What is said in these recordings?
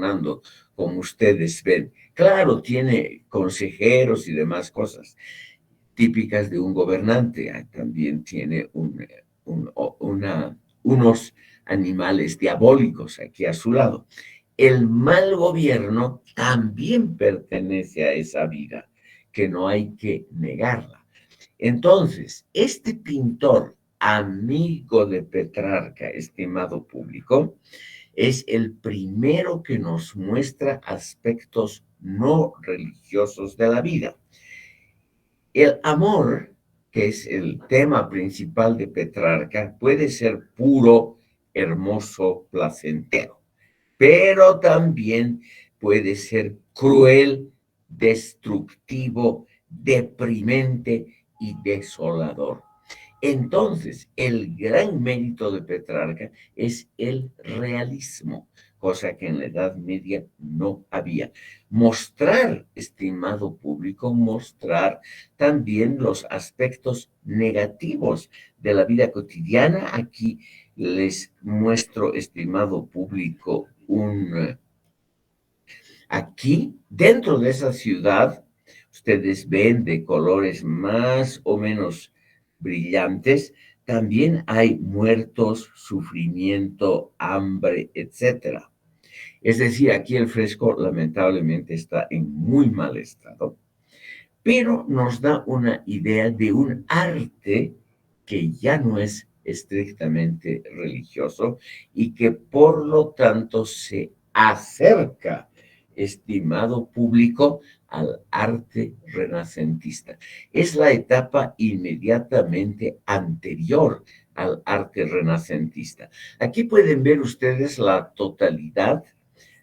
gobernando, como ustedes ven. Claro, tiene consejeros y demás cosas típicas de un gobernante. También tiene unos animales diabólicos aquí a su lado. El mal gobierno también pertenece a esa vida, que no hay que negarla. Entonces, este pintor, amigo de Petrarca, estimado público, es el primero que nos muestra aspectos no religiosos de la vida. El amor, que es el tema principal de Petrarca, puede ser puro, hermoso, placentero, pero también puede ser cruel, destructivo, deprimente y desolador. Entonces, el gran mérito de Petrarca es el realismo, cosa que en la Edad Media no había. Mostrar, estimado público, mostrar también los aspectos negativos de la vida cotidiana. Aquí les muestro, estimado público, aquí, dentro de esa ciudad, ustedes ven de colores más o menos brillantes, también hay muertos, sufrimiento, hambre, etcétera. Es decir, aquí el fresco lamentablemente está en muy mal estado, pero nos da una idea de un arte que ya no es estrictamente religioso y que por lo tanto se acerca, estimado público, al arte renacentista. Es la etapa inmediatamente anterior al arte renacentista. Aquí pueden ver ustedes la totalidad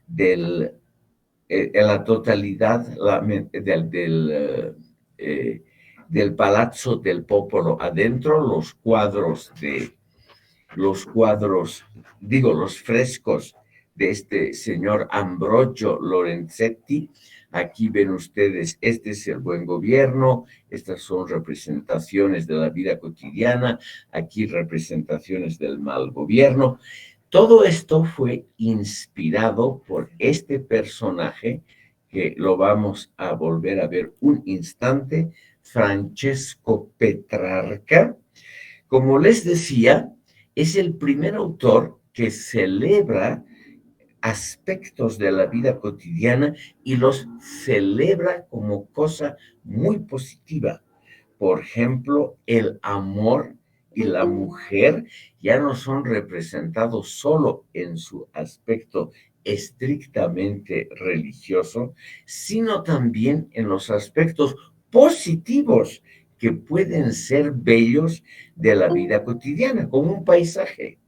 del la totalidad del Palazzo del Popolo adentro, los frescos de este señor Ambrogio Lorenzetti. Aquí ven ustedes, este es el buen gobierno, estas son representaciones de la vida cotidiana, aquí representaciones del mal gobierno. Todo esto fue inspirado por este personaje, que lo vamos a volver a ver un instante, Francesco Petrarca. Como les decía, es el primer autor que celebra aspectos de la vida cotidiana y los celebra como cosa muy positiva. Por ejemplo, el amor y la mujer ya no son representados solo en su aspecto estrictamente religioso, sino también en los aspectos positivos que pueden ser bellos de la vida cotidiana, como un paisaje.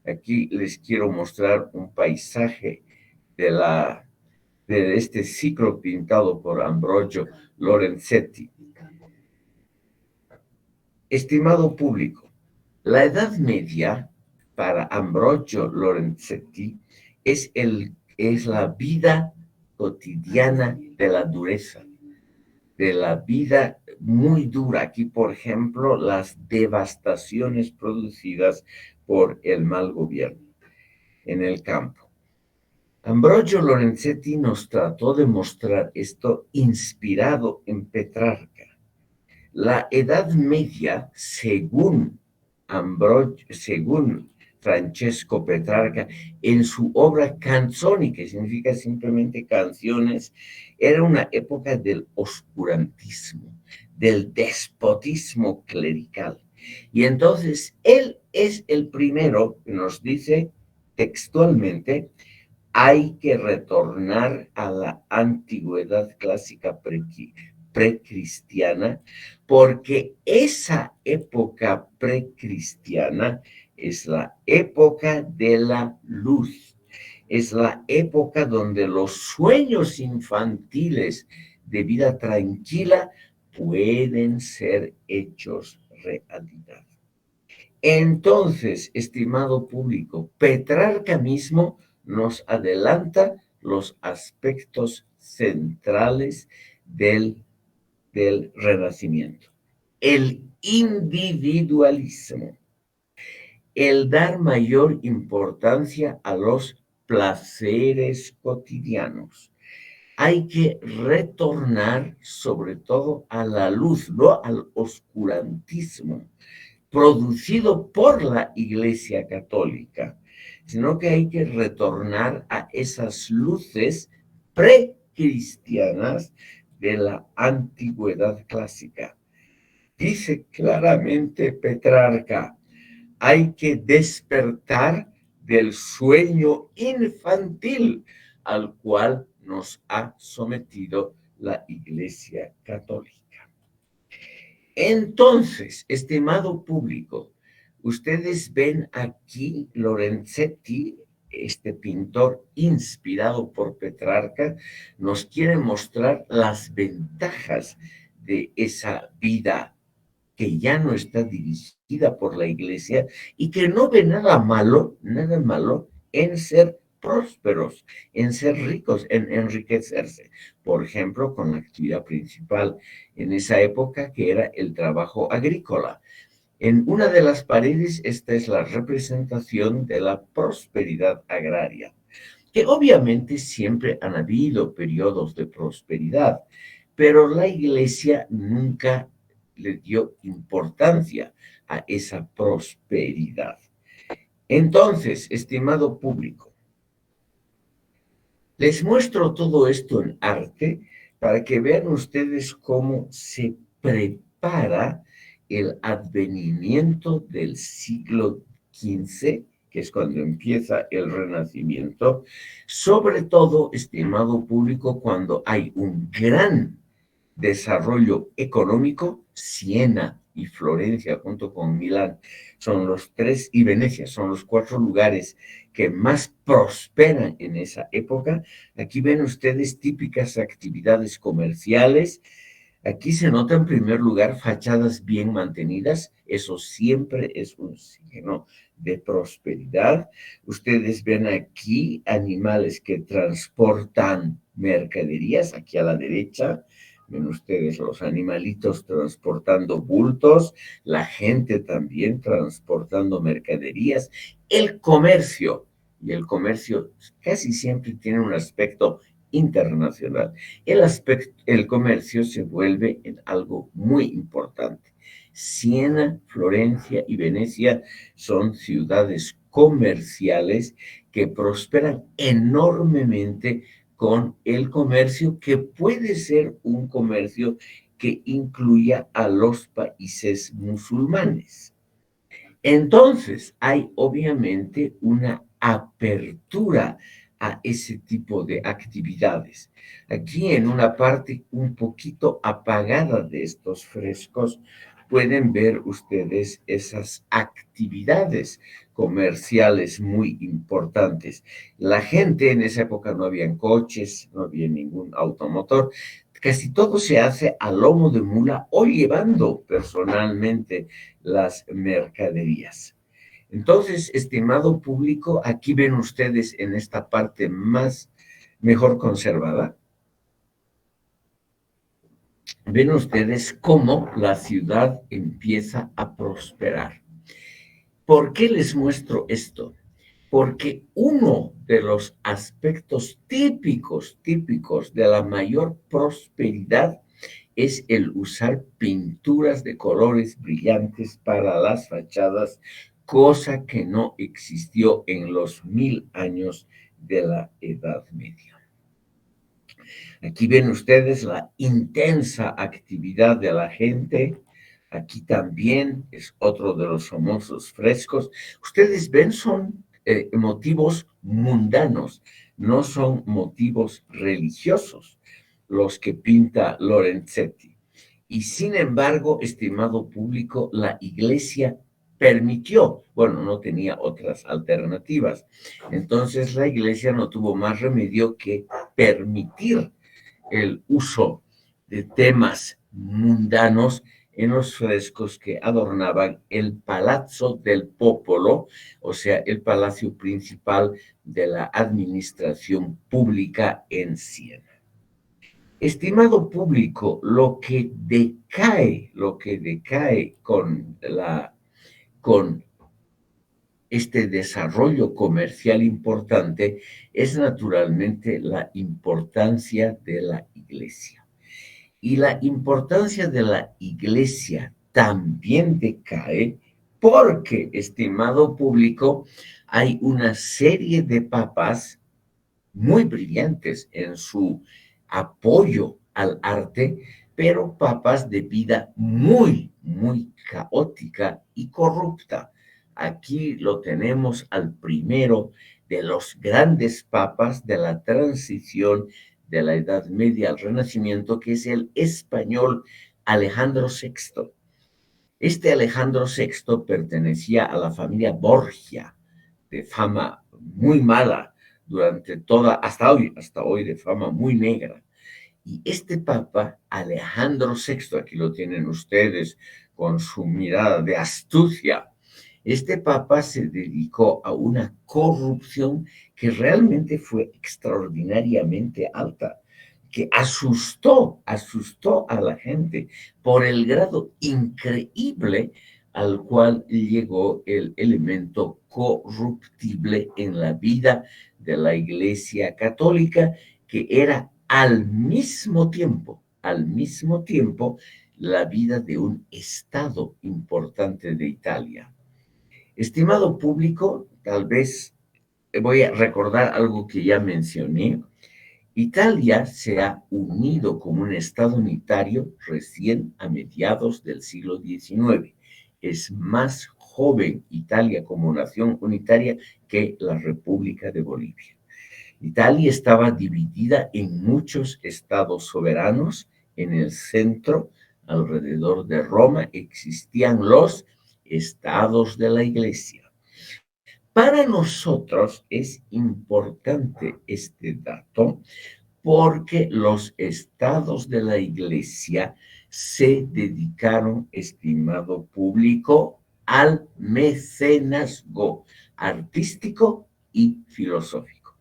Aquí les quiero mostrar un paisaje de, de este ciclo pintado por Ambrogio Lorenzetti. Estimado público, la Edad Media para Ambrogio Lorenzetti es la vida cotidiana de la dureza, de la vida muy dura. Aquí, por ejemplo, las devastaciones producidas por el mal gobierno en el campo. Ambrogio Lorenzetti nos trató de mostrar esto inspirado en Petrarca. La Edad Media, según Francesco Petrarca, en su obra Canzoni, que significa simplemente canciones, era una época del oscurantismo, del despotismo clerical. Y entonces él es el primero que nos dice textualmente: hay que retornar a la antigüedad clásica precristiana, porque esa época precristiana es la época de la luz, es la época donde los sueños infantiles de vida tranquila pueden ser hechos realidad. Entonces, estimado público, Petrarca mismo nos adelanta los aspectos centrales del Renacimiento. El individualismo, el dar mayor importancia a los placeres cotidianos. Hay que retornar sobre todo a la luz, no al oscurantismo producido por la Iglesia Católica, sino que hay que retornar a esas luces precristianas de la antigüedad clásica. Dice claramente Petrarca, hay que despertar del sueño infantil al cual nos ha sometido la Iglesia Católica. Entonces, estimado público, ustedes ven aquí Lorenzetti, este pintor inspirado por Petrarca, nos quiere mostrar las ventajas de esa vida que ya no está dirigida por la iglesia y que no ve nada malo en ser prósperos, en ser ricos, en enriquecerse. Por ejemplo, con la actividad principal en esa época que era el trabajo agrícola. En una de las paredes, esta es la representación de la prosperidad agraria, que obviamente siempre han habido periodos de prosperidad, pero la iglesia nunca le dio importancia a esa prosperidad. Entonces, estimado público, les muestro todo esto en arte para que vean ustedes cómo se prepara el advenimiento del siglo XV, que es cuando empieza el Renacimiento, sobre todo, estimado público, cuando hay un gran desarrollo económico. Siena y Florencia, junto con Milán, son los tres, y Venecia, son los cuatro lugares que más prosperan en esa época. Aquí ven ustedes típicas actividades comerciales. Aquí se nota en primer lugar fachadas bien mantenidas, eso siempre es un signo de prosperidad. Ustedes ven aquí animales que transportan mercaderías, aquí a la derecha. Ven ustedes los animalitos transportando bultos, la gente también transportando mercaderías, el comercio, y el comercio casi siempre tiene un aspecto internacional. El comercio se vuelve en algo muy importante. Siena, Florencia y Venecia son ciudades comerciales que prosperan enormemente con el comercio, que puede ser un comercio que incluya a los países musulmanes. Entonces, hay obviamente una apertura a ese tipo de actividades. Aquí en una parte un poquito apagada de estos frescos pueden ver ustedes esas actividades comerciales muy importantes. La gente en esa época no habían coches, no había ningún automotor, casi todo se hace a lomo de mula o llevando personalmente las mercaderías. Entonces, estimado público, aquí ven ustedes en esta parte mejor conservada, ven ustedes cómo la ciudad empieza a prosperar. ¿Por qué les muestro esto? Porque uno de los aspectos típicos de la mayor prosperidad es el usar pinturas de colores brillantes para las fachadas, cosa que no existió en los 1000 años de la Edad Media. Aquí ven ustedes la intensa actividad de la gente. Aquí también es otro de los famosos frescos. Ustedes ven, son motivos mundanos, no son motivos religiosos los que pinta Lorenzetti. Y sin embargo, estimado público, la iglesia permitió, bueno, no tenía otras alternativas. Entonces la iglesia no tuvo más remedio que permitir el uso de temas mundanos en los frescos que adornaban el Palazzo del Popolo, o sea, el palacio principal de la administración pública en Siena. Estimado público, lo que decae con este desarrollo comercial importante es naturalmente la importancia de la iglesia. Y la importancia de la iglesia también decae porque, estimado público, hay una serie de papas muy brillantes en su apoyo al arte, pero papas de vida muy caótica y corrupta. Aquí lo tenemos al primero de los grandes papas de la transición de la Edad Media al Renacimiento, que es el español Alejandro VI. Este Alejandro VI pertenecía a la familia Borgia, de fama muy mala durante hasta hoy de fama muy negra. Y este papa, Alejandro VI, aquí lo tienen ustedes con su mirada de astucia, este papa se dedicó a una corrupción que realmente fue extraordinariamente alta, que asustó a la gente por el grado increíble al cual llegó el elemento corruptible en la vida de la Iglesia Católica, que era al mismo tiempo, la vida de un estado importante de Italia. Estimado público, tal vez voy a recordar algo que ya mencioné. Italia se ha unido como un Estado unitario recién a mediados del siglo XIX. Es más joven Italia como nación unitaria que la República de Bolivia. Italia estaba dividida en muchos estados soberanos. En el centro, alrededor de Roma, existían los estados de la Iglesia. Para nosotros es importante este dato porque los estados de la Iglesia se dedicaron, estimado público, al mecenazgo artístico y filosófico.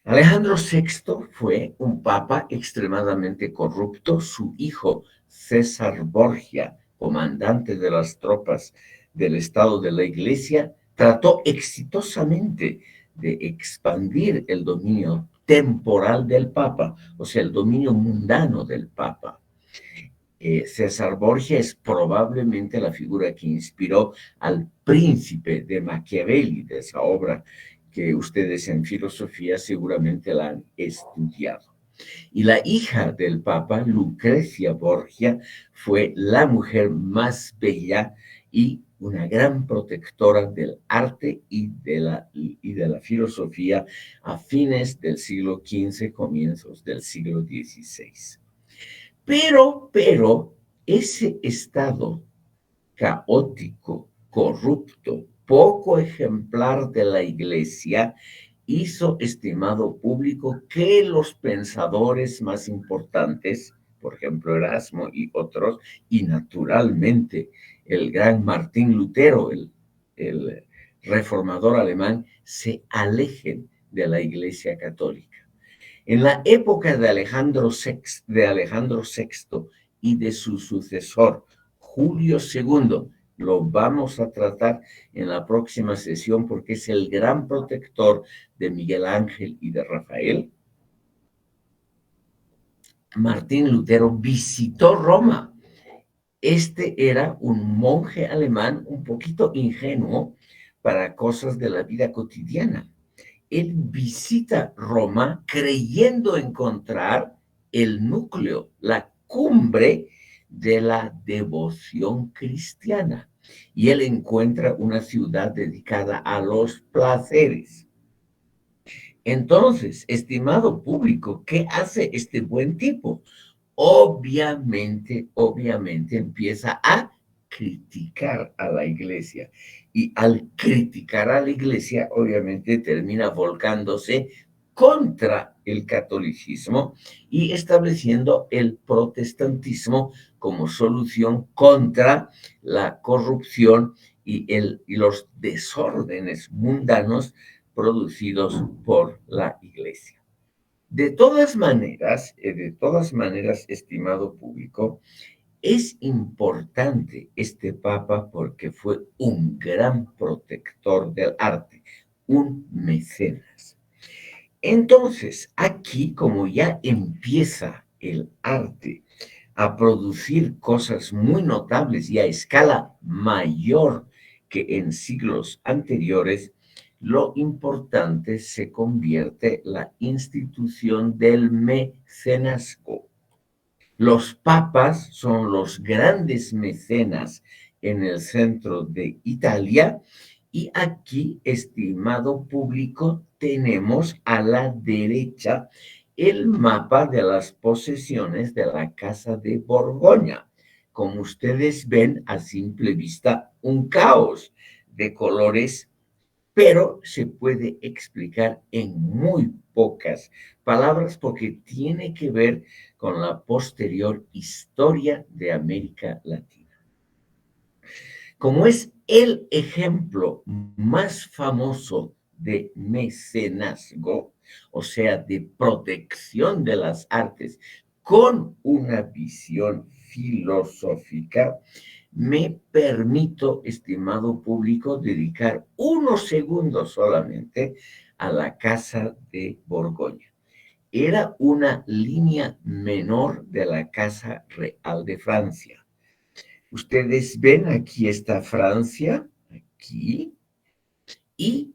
Alejandro VI fue un papa extremadamente corrupto. Su hijo, César Borgia, comandante de las tropas del Estado de la Iglesia, trató exitosamente de expandir el dominio temporal del papa, o sea, el dominio mundano del papa. César Borgia es probablemente la figura que inspiró al príncipe de Machiavelli, de esa obra que ustedes en filosofía seguramente la han estudiado. Y la hija del Papa, Lucrecia Borgia, fue la mujer más bella y una gran protectora del arte y de la filosofía a fines del siglo XV, comienzos del siglo XVI. Pero, ese estado caótico, corrupto, poco ejemplar de la Iglesia hizo, estimado público, que los pensadores más importantes, por ejemplo Erasmo y otros, y naturalmente el gran Martín Lutero, el reformador alemán, se alejen de la Iglesia Católica. En la época de Alejandro VI y de su sucesor, Julio II, lo vamos a tratar en la próxima sesión porque es el gran protector de Miguel Ángel y de Rafael. Martín Lutero visitó Roma. Este era un monje alemán un poquito ingenuo para cosas de la vida cotidiana. Él visita Roma creyendo encontrar el núcleo, la cumbre de la devoción cristiana. Y él encuentra una ciudad dedicada a los placeres. Entonces, estimado público, ¿qué hace este buen tipo? Obviamente empieza a criticar a la iglesia. Y al criticar a la iglesia, obviamente termina volcándose contra el catolicismo y estableciendo el protestantismo como solución contra la corrupción y los desórdenes mundanos producidos por la iglesia. De todas maneras, estimado público, Es importante este papa porque fue un gran protector del arte, un mecenas. Entonces, aquí como ya empieza el arte a producir cosas muy notables y a escala mayor que en siglos anteriores, lo importante se convierte la institución del mecenazgo. Los papas son los grandes mecenas en el centro de Italia y aquí, estimado público, tenemos a la derecha el mapa de las posesiones de la Casa de Borgoña. Como ustedes ven a simple vista, un caos de colores, pero se puede explicar en muy pocas palabras porque tiene que ver con la posterior historia de América Latina. Como es el ejemplo más famoso de mecenazgo, o sea, de protección de las artes con una visión filosófica, me permito, estimado público, dedicar unos segundos solamente a la Casa de Borgoña. Era una línea menor de la Casa Real de Francia. Ustedes ven, aquí está Francia, aquí, y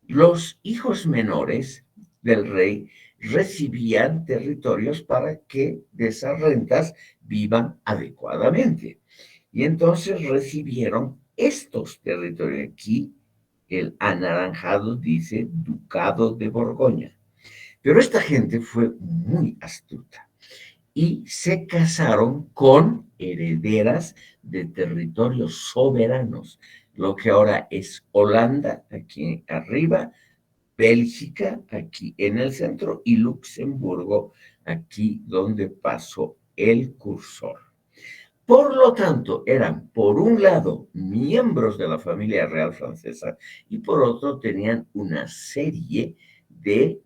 los hijos menores del rey recibían territorios para que de esas rentas vivan adecuadamente. Y entonces recibieron estos territorios. Aquí el anaranjado dice Ducado de Borgoña. Pero esta gente fue muy astuta y se casaron con herederas de territorios soberanos, lo que ahora es Holanda, aquí arriba, Bélgica, aquí en el centro, y Luxemburgo, aquí donde pasó el cursor. Por lo tanto, eran, por un lado, miembros de la familia real francesa y por otro tenían una serie de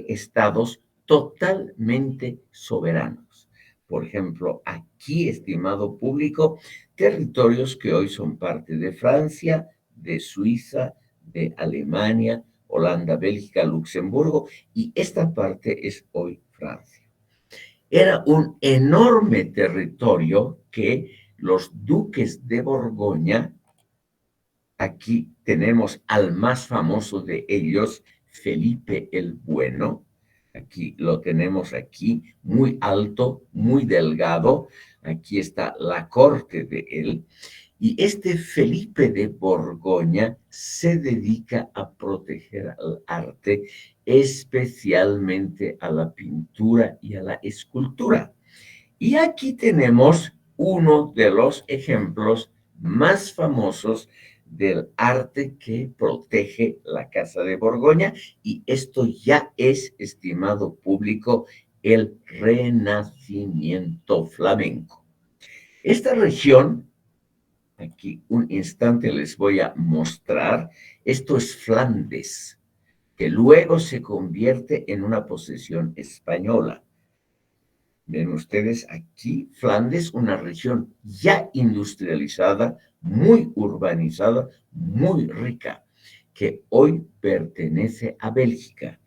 estados totalmente soberanos. Por ejemplo, aquí, estimado público, territorios que hoy son parte de Francia, de Suiza, de Alemania, Holanda, Bélgica, Luxemburgo, y esta parte es hoy Francia. Era un enorme territorio que los duques de Borgoña, aquí tenemos al más famoso de ellos, Felipe el Bueno, aquí lo tenemos aquí, muy alto, muy delgado, aquí está la corte de él, y este Felipe de Borgoña se dedica a proteger al arte, especialmente a la pintura y a la escultura. Y aquí tenemos uno de los ejemplos más famosos del arte que protege la Casa de Borgoña, y esto ya es, estimado público, el Renacimiento flamenco. Esta región, aquí un instante les voy a mostrar, esto es Flandes, que luego se convierte en una posesión española. Ven ustedes aquí, Flandes, una región ya industrializada, muy urbanizada, muy rica, que hoy pertenece a Bélgica,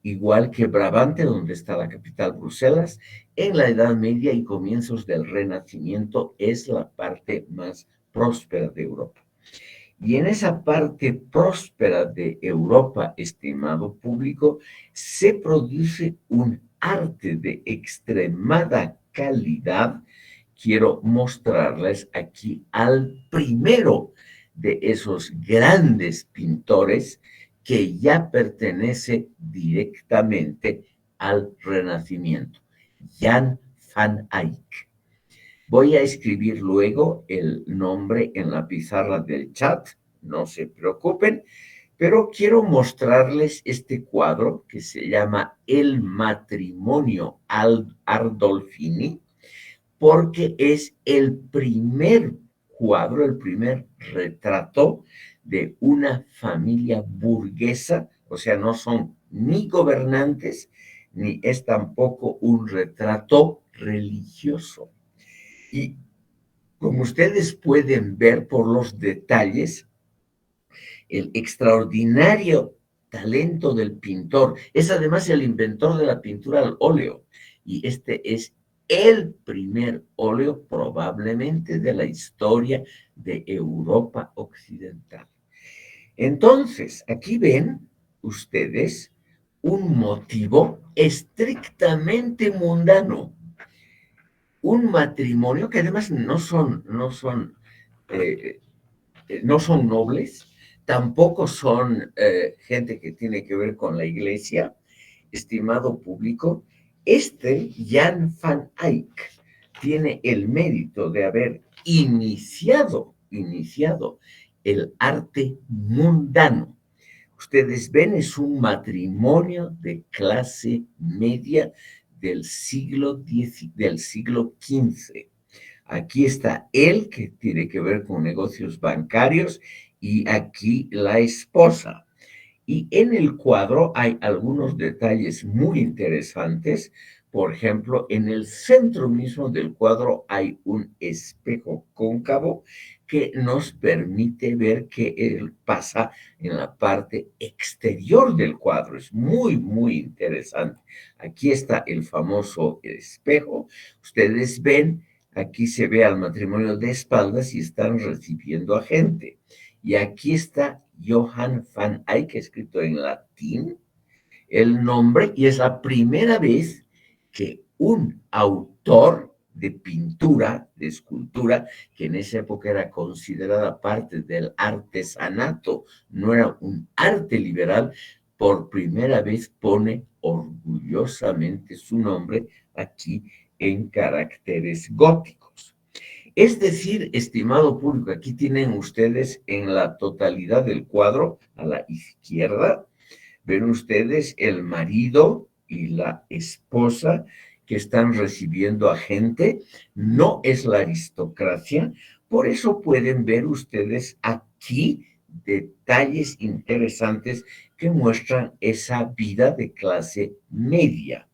igual que Brabante, donde está la capital Bruselas. En la Edad Media y comienzos del Renacimiento es la parte más próspera de Europa. Y en esa parte próspera de Europa, estimado público, se produce un arte de extremada calidad. Quiero mostrarles aquí al primero de esos grandes pintores que ya pertenece directamente al Renacimiento, Jan van Eyck. Voy a escribir luego el nombre en la pizarra del chat, no se preocupen, pero quiero mostrarles este cuadro que se llama El matrimonio Ardolfini, porque es el primer cuadro, el primer retrato de una familia burguesa, o sea, no son ni gobernantes, ni es tampoco un retrato religioso. Y como ustedes pueden ver por los detalles, el extraordinario talento del pintor es además el inventor de la pintura al óleo. Y este es el primer óleo probablemente de la historia de Europa Occidental. Entonces, aquí ven ustedes un motivo estrictamente mundano, un matrimonio que además eh, no son nobles, tampoco son gente que tiene que ver con la iglesia, estimado público. Este Jan van Eyck tiene el mérito de haber iniciado el arte mundano. Ustedes ven, es un matrimonio de clase media del siglo XV. Aquí está él, que tiene que ver con negocios bancarios, y aquí la esposa. Y en el cuadro hay algunos detalles muy interesantes. Por ejemplo, en el centro mismo del cuadro hay un espejo cóncavo que nos permite ver que él pasa en la parte exterior del cuadro. Es muy, muy interesante. Aquí está el famoso espejo. Ustedes ven, aquí se ve al matrimonio de espaldas y están recibiendo a gente. Y aquí está Johann van Eyck, escrito en latín, el nombre, y es la primera vez que un autor de pintura, de escultura, que en esa época era considerada parte del artesanato, no era un arte liberal, por primera vez pone orgullosamente su nombre aquí en caracteres góticos. Es decir, estimado público, aquí tienen ustedes en la totalidad del cuadro, a la izquierda, ven ustedes el marido y la esposa que están recibiendo a gente. No es la aristocracia, por eso pueden ver ustedes aquí detalles interesantes que muestran esa vida de clase media.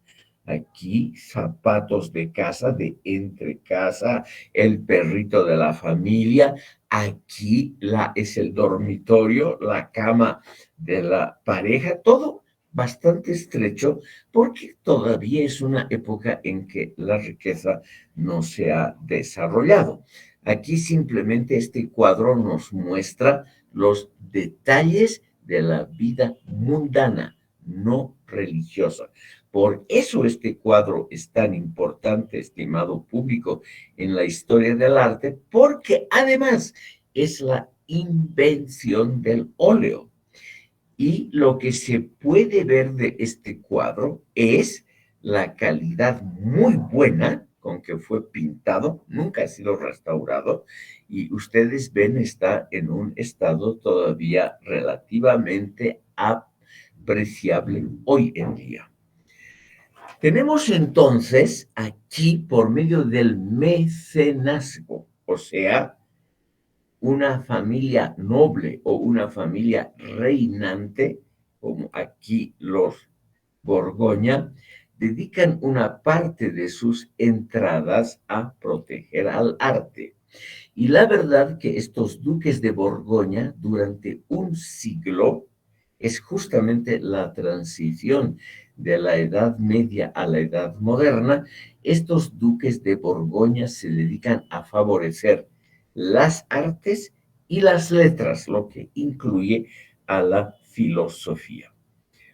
Aquí zapatos de casa, de entre casa, el perrito de la familia. Aquí es el dormitorio, la cama de la pareja, todo bastante estrecho porque todavía es una época en que la riqueza no se ha desarrollado. Aquí simplemente este cuadro nos muestra los detalles de la vida mundana, no religiosa. Por eso este cuadro es tan importante, estimado público, en la historia del arte, porque además es la invención del óleo. Y lo que se puede ver de este cuadro es la calidad muy buena con que fue pintado, nunca ha sido restaurado, y ustedes ven está en un estado todavía relativamente apreciable hoy en día. Tenemos entonces aquí, por medio del mecenazgo, o sea, una familia noble o una familia reinante, como aquí los Borgoña, dedican una parte de sus entradas a proteger al arte. Y la verdad que estos duques de Borgoña durante un siglo es justamente la transición de la Edad Media a la Edad Moderna. Estos duques de Borgoña se dedican a favorecer las artes y las letras, lo que incluye a la filosofía.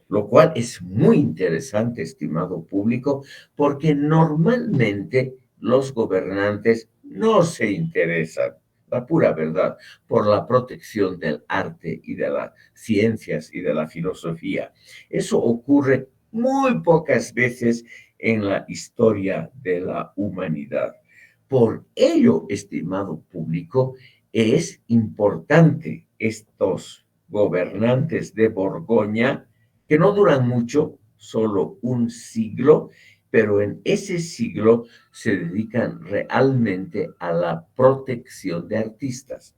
Lo cual es muy interesante, estimado público, porque normalmente los gobernantes no se interesan, la pura verdad, por la protección del arte y de las ciencias y de la filosofía. Eso ocurre muy pocas veces en la historia de la humanidad. Por ello, estimado público, es importante estos gobernantes de Borgoña, que no duran mucho, solo un siglo, pero en ese siglo se dedican realmente a la protección de artistas.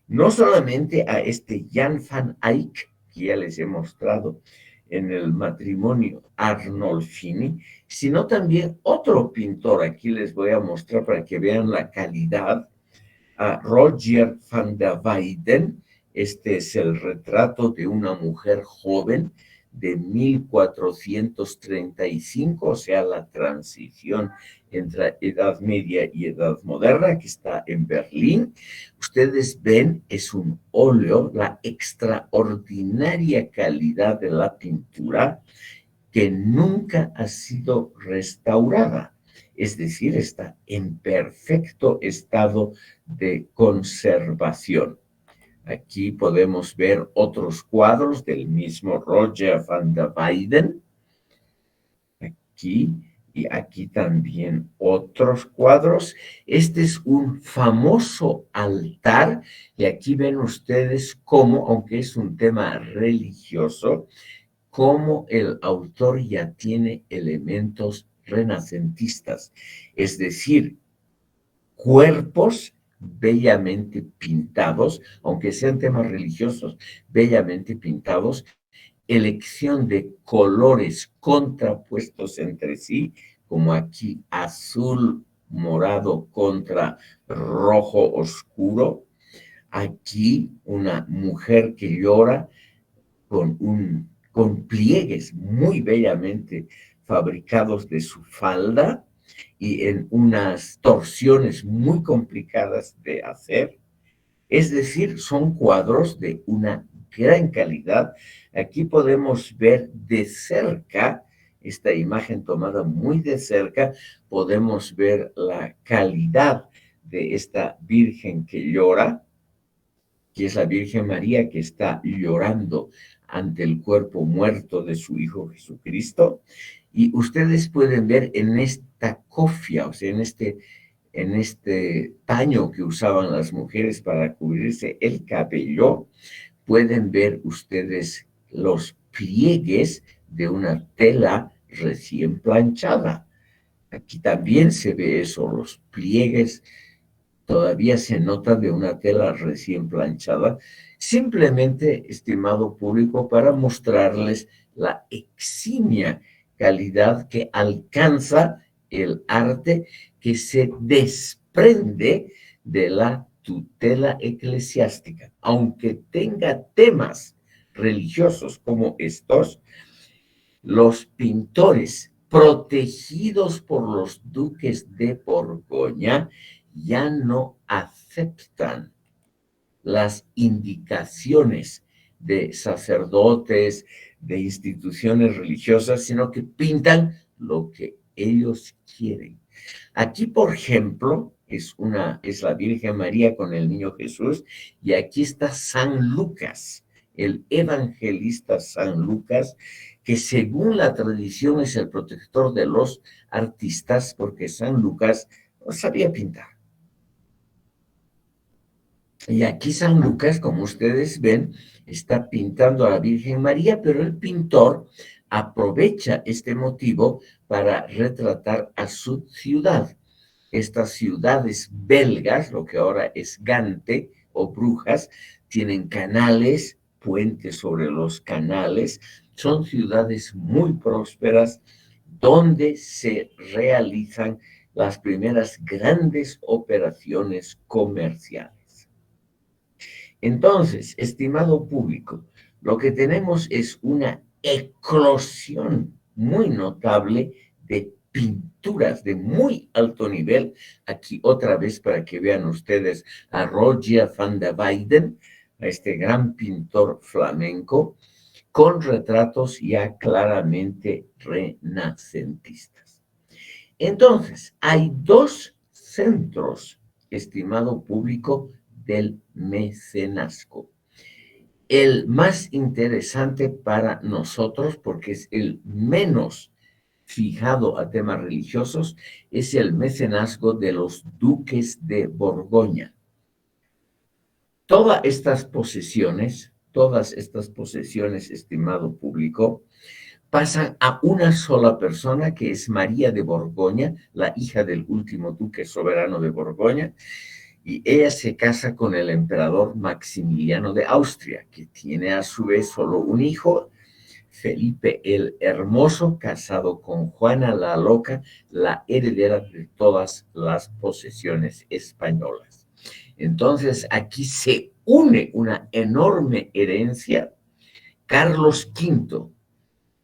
No solamente a este Jan van Eyck, que ya les he mostrado en el matrimonio Arnolfini, sino también otro pintor. Aquí les voy a mostrar para que vean la calidad. A Roger van der Weyden. Este es el retrato de una mujer joven de 1435, o sea, la transición entre Edad Media y Edad Moderna, que está en Berlín. Ustedes ven, es un óleo, la extraordinaria calidad de la pintura que nunca ha sido restaurada, es decir, está en perfecto estado de conservación. Aquí podemos ver otros cuadros del mismo Roger van der Weyden. Aquí y aquí también otros cuadros. Este es un famoso altar y aquí ven ustedes cómo, aunque es un tema religioso, cómo el autor ya tiene elementos renacentistas, es decir, cuerpos bellamente pintados, aunque sean temas religiosos, bellamente pintados, elección de colores contrapuestos entre sí, como aquí azul morado contra rojo oscuro, aquí una mujer que llora con pliegues muy bellamente fabricados de su falda y en unas torsiones muy complicadas de hacer. Es decir, son cuadros de una gran calidad. Aquí podemos ver de cerca, esta imagen tomada muy de cerca, podemos ver la calidad de esta Virgen que llora, que es la Virgen María que está llorando ante el cuerpo muerto de su Hijo Jesucristo. Y ustedes pueden ver en esta cofia, o sea, en este paño que usaban las mujeres para cubrirse el cabello, pueden ver ustedes los pliegues de una tela recién planchada. Aquí también se ve eso, los pliegues todavía se nota de una tela recién planchada. Simplemente, estimado público, para mostrarles la eximia calidad que alcanza el arte que se desprende de la tutela eclesiástica. Aunque tenga temas religiosos como estos, los pintores protegidos por los duques de Borgoña ya no aceptan las indicaciones de sacerdotes, de instituciones religiosas, sino que pintan lo que ellos quieren. Aquí, por ejemplo, es la Virgen María con el Niño Jesús, y aquí está San Lucas, el evangelista San Lucas, que según la tradición es el protector de los artistas, porque San Lucas no sabía pintar. Y aquí San Lucas, como ustedes ven, está pintando a la Virgen María, pero el pintor aprovecha este motivo para retratar a su ciudad. Estas ciudades belgas, lo que ahora es Gante o Brujas, tienen canales, puentes sobre los canales, son ciudades muy prósperas donde se realizan las primeras grandes operaciones comerciales. Entonces, estimado público, lo que tenemos es una eclosión muy notable de pinturas de muy alto nivel. Aquí otra vez para que vean ustedes a Roger van der Weyden, a este gran pintor flamenco, con retratos ya claramente renacentistas. Entonces, hay dos centros, estimado público, del mecenazgo. El más interesante para nosotros, porque es el menos fijado a temas religiosos, es el mecenazgo de los duques de Borgoña. Todas estas posesiones, estimado público, pasan a una sola persona, que es María de Borgoña, la hija del último duque soberano de Borgoña, y ella se casa con el emperador Maximiliano de Austria, que tiene a su vez solo un hijo, Felipe el Hermoso, casado con Juana la Loca, la heredera de todas las posesiones españolas. Entonces aquí se une una enorme herencia. Carlos V,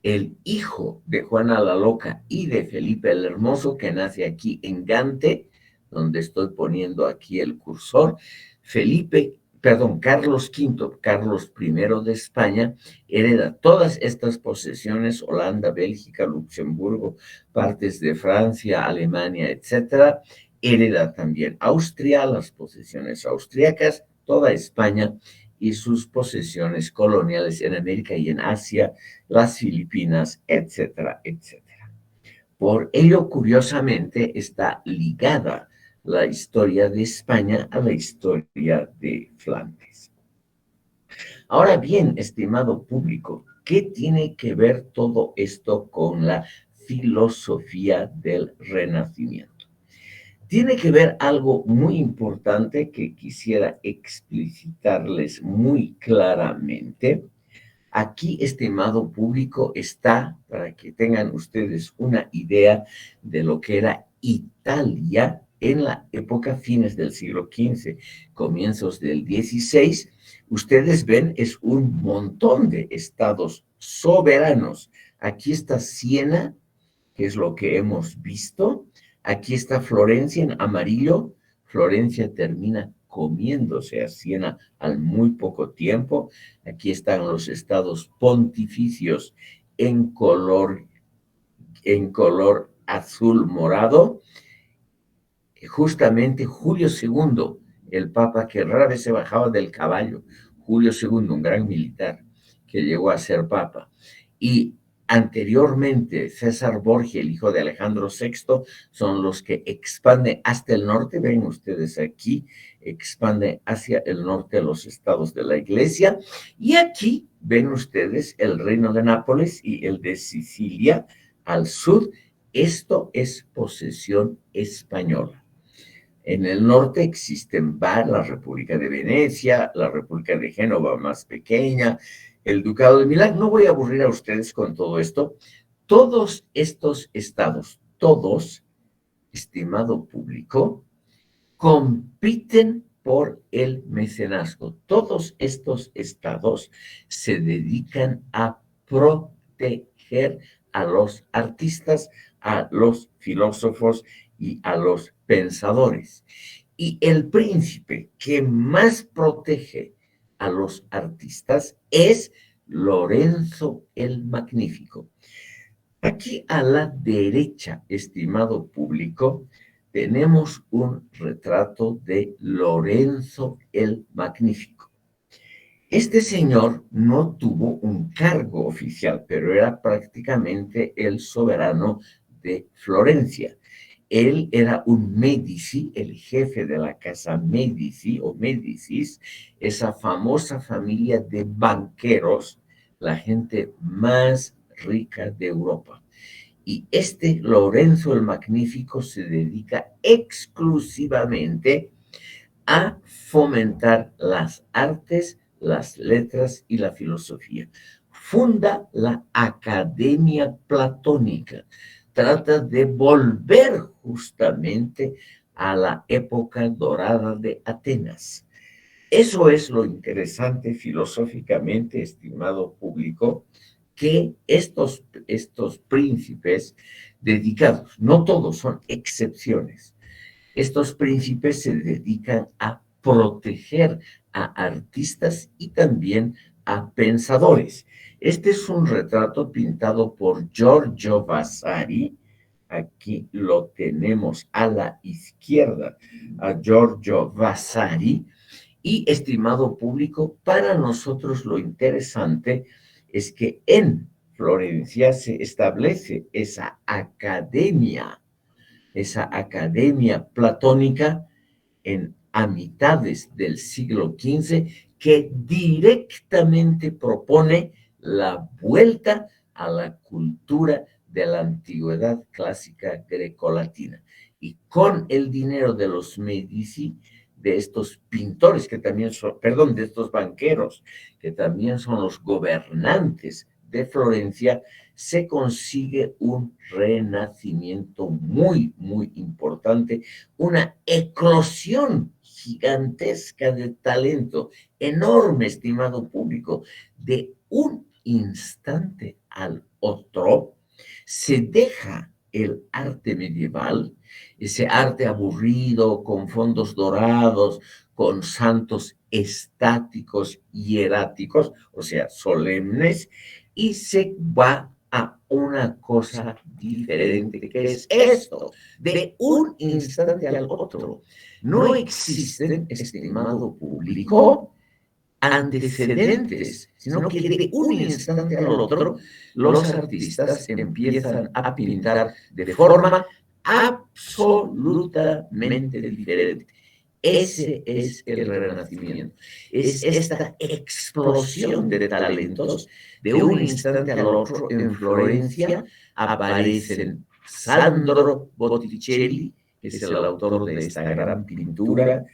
el hijo de Juana la Loca y de Felipe el Hermoso, que nace aquí en Gante, donde estoy poniendo aquí el cursor. Carlos V, Carlos I de España, hereda todas estas posesiones: Holanda, Bélgica, Luxemburgo, partes de Francia, Alemania, etcétera. Hereda también Austria, las posesiones austriacas, toda España y sus posesiones coloniales en América y en Asia, las Filipinas, etcétera, etcétera. Por ello, curiosamente, está ligada la historia de España a la historia de Flandes. Ahora bien, estimado público, ¿qué tiene que ver todo esto con la filosofía del Renacimiento? Tiene que ver algo muy importante que quisiera explicitarles muy claramente. Aquí, estimado público, está, para que tengan ustedes una idea de lo que era Italia en la época fines del siglo XV, comienzos del XVI. Ustedes ven, es un montón de estados soberanos. Aquí está Siena, que es lo que hemos visto. Aquí está Florencia en amarillo. Florencia termina comiéndose a Siena al muy poco tiempo. Aquí están los estados pontificios en color azul morado. Justamente Julio II, el papa que rara vez se bajaba del caballo, Julio II, un gran militar que llegó a ser papa, y anteriormente César Borgia, el hijo de Alejandro VI, son los que expanden hasta el norte. Ven ustedes aquí, expanden hacia el norte los estados de la Iglesia, y aquí ven ustedes el reino de Nápoles y el de Sicilia al sur. Esto es posesión española. En el norte existen la República de Venecia, la República de Génova más pequeña, el Ducado de Milán. No voy a aburrir a ustedes con todo esto. Todos estos estados, todos, estimado público, compiten por el mecenazgo. Todos estos estados se dedican a proteger a los artistas, a los filósofos y a los pensadores. Y el príncipe que más protege a los artistas es Lorenzo el Magnífico. Aquí a la derecha, estimado público, tenemos un retrato de Lorenzo el Magnífico. Este señor no tuvo un cargo oficial, pero era prácticamente el soberano de Florencia. Él era un Medici, el jefe de la casa Medici o Médicis, esa famosa familia de banqueros, la gente más rica de Europa. Y este Lorenzo el Magnífico se dedica exclusivamente a fomentar las artes, las letras y la filosofía. Funda la Academia Platónica. Trata de volver justamente a la época dorada de Atenas. Eso es lo interesante filosóficamente, estimado público, que estos príncipes dedicados, no todos, son excepciones. Estos príncipes se dedican a proteger a artistas y también a pensadores. Este es un retrato pintado por Giorgio Vasari. Aquí lo tenemos a la izquierda, a Giorgio Vasari. Y, estimado público, para nosotros lo interesante es que en Florencia se establece esa academia platónica a mitades del siglo XV, que directamente propone la vuelta a la cultura de la antigüedad clásica grecolatina. Y con el dinero de los Medici, de estos pintores que también son, de estos banqueros, que también son los gobernantes de Florencia se consigue un renacimiento muy, muy importante, una eclosión gigantesca de talento, enorme, estimado público, de un instante al otro, se deja el arte medieval, ese arte aburrido, con fondos dorados, con santos estáticos, hieráticos, o sea, solemnes, y se va a una cosa diferente, que es esto, de un instante al otro. No existen, estimado público, antecedentes, sino que de un instante al otro los artistas empiezan a pintar de forma absolutamente diferente. Ese es el Renacimiento. Es esta explosión de talentos. De un instante al otro, en Florencia aparecen Sandro Botticelli, que es el autor de esta gran pintura,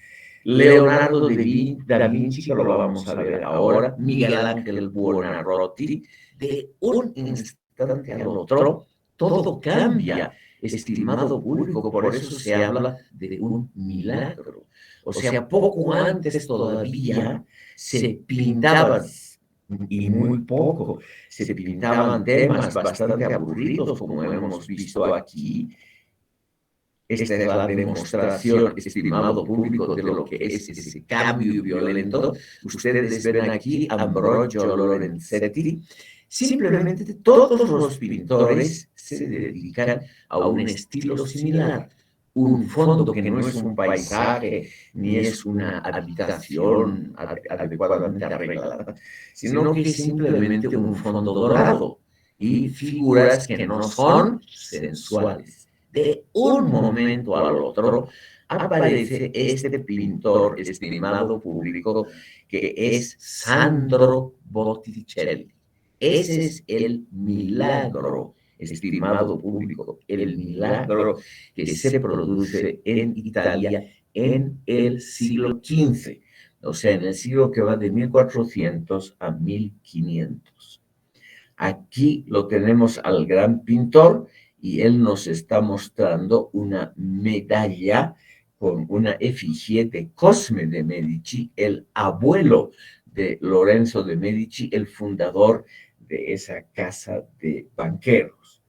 Leonardo da Vinci, que lo vamos a ver ahora, Miguel Ángel Buonarroti. De un instante al otro, todo cambia, estimado público, por eso se habla de un milagro. O sea, poco antes todavía se pintaban, y muy poco, se pintaban temas bastante aburridos, como hemos visto aquí. Esta es la demostración, estimado público, de lo que es ese cambio violento. Ustedes ven aquí a Ambrogio Lorenzetti. Simplemente todos los pintores se dedican a un estilo similar. Un fondo que no es un paisaje, ni es una habitación adecuadamente arreglada, sino que es simplemente un fondo dorado y figuras que no son sensuales. De un momento al otro aparece este pintor, estimado público, que es Sandro Botticelli. Ese es el milagro, estimado público, el milagro que se produce en Italia en el siglo XV, o sea, en el siglo que va de 1400 a 1500. Aquí lo tenemos al gran pintor y él nos está mostrando una medalla con una efigie de Cosme de Medici, el abuelo de Lorenzo de Medici, el fundador de esa casa de banqueros.